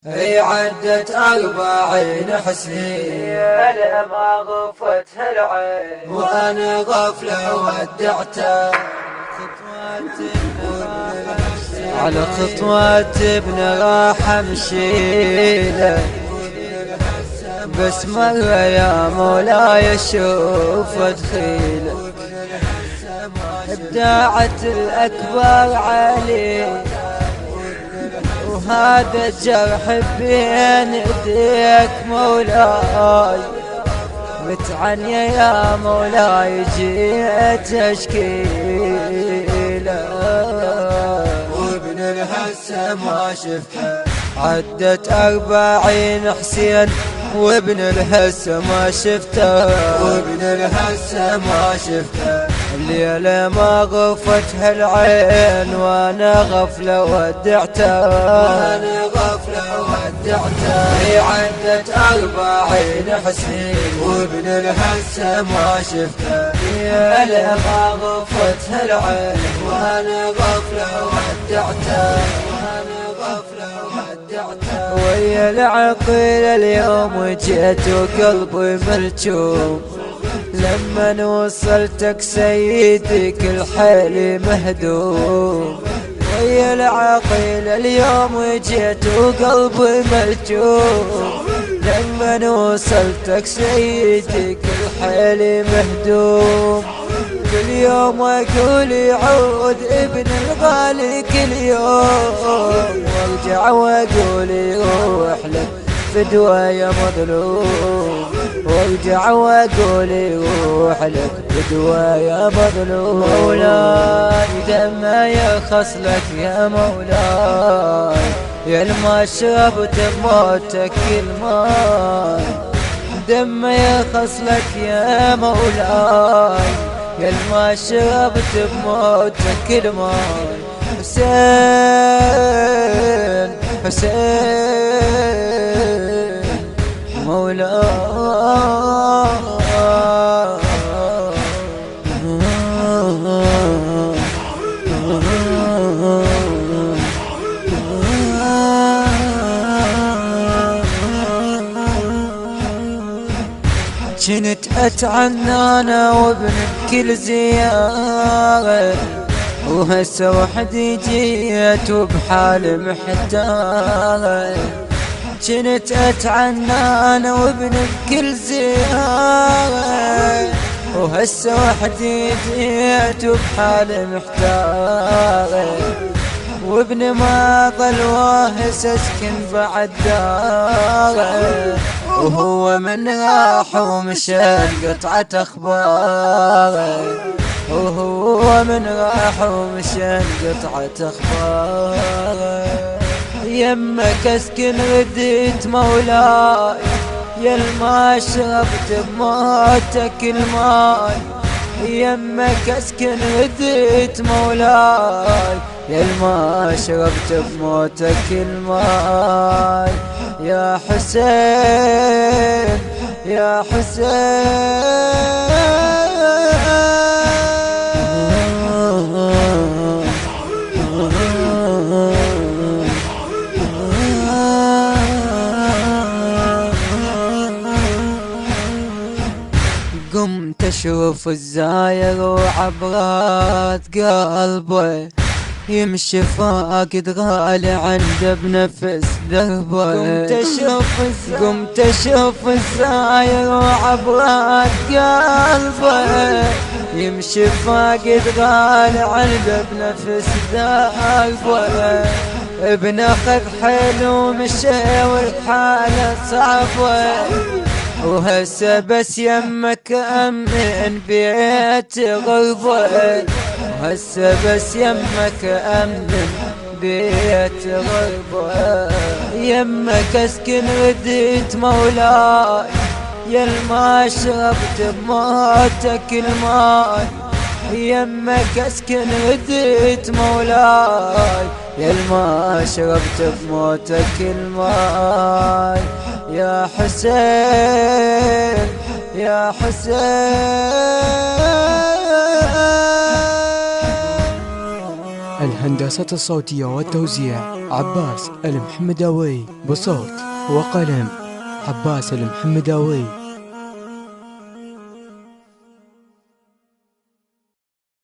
هي عدت 40 حسين ما غفتها العين وانا غفلة ودعته على خطوات ابن راح امشيله بس مرة يا مولاي اشوف ادخيله ابداعت الاكبر علي وهذا الجرح بين ايديك مولاي متعنية يا مولاي جيت اشكيله وابن الهسه ما شفته عدت 40 حسين وابن الهسه ما شفته وابن الهسه ما شفته الليلة ما غفتها العين وانا غفلة ودعته وانا غفلة ودعته هي عدت 40 حسين وابن الهسه ما شفته الليلة ما غفتها العين وانا غفلة ودعته وانا غفلة ودعته ويا العقيل اليوم جيت وقلبي مرجوم لما وصلتك سيدي كل حيلي مهدوم ويا العقيل اليوم جيت وقلبي ملجوم لما وصلتك سيدي كل حيلي مهدوم كل يوم اقول يعود ابن الغالي كل يوم وارجع واقول يروح لك فدوى يا مظلوم وارجع واقول يروح لك فدوى يا مظلوم مولاي دم يخص لك يا مولاي يا الما شربت بموتك الماي دم يخص لك يا مولاي يا الما شربت بموتك الماي حسين حسين مولاي كنت اتعنى انا وابن بكل زيارة وهسه وحدي جيت وبحال محتارة كنت اتعنى انا وابن بكل زيارة وهسه وحدي جيت وبحال محتارة وابن ما ظل واهس اسكن بعد داره وهو من راح ومشى قطعة اخباره وهو من راح ومشى قطعة اخباره يمك اسكن رديت مولاي يا الما شربت بموتك الماي يمك اسكن رديت مولاي يا الما شربت بموتك الماي يا حسين يا حسين قمت اشوف الزاير وعبرات قلبي يمشي فاقد غالي عنده بنفس دربه قمت اشوف الزاير وعبرات قلبه يمشي فاقد غالي عنده بنفس دربه ابن اخذ حيل ومشي والحاله صعبه وهسه بس يمك أمن بيت غربة وهسه بس يمك أمن بيت غربة يمك اسكن رديت مولاي يا الما شربت بموتك الماي يمك اسكن رديت مولاي يا الما شربت بموتك الماي يا حسين يا حسين الهندسة الصوتية والتوزيع عباس المحمداوي، بصوت وقلم عباس المحمداوي.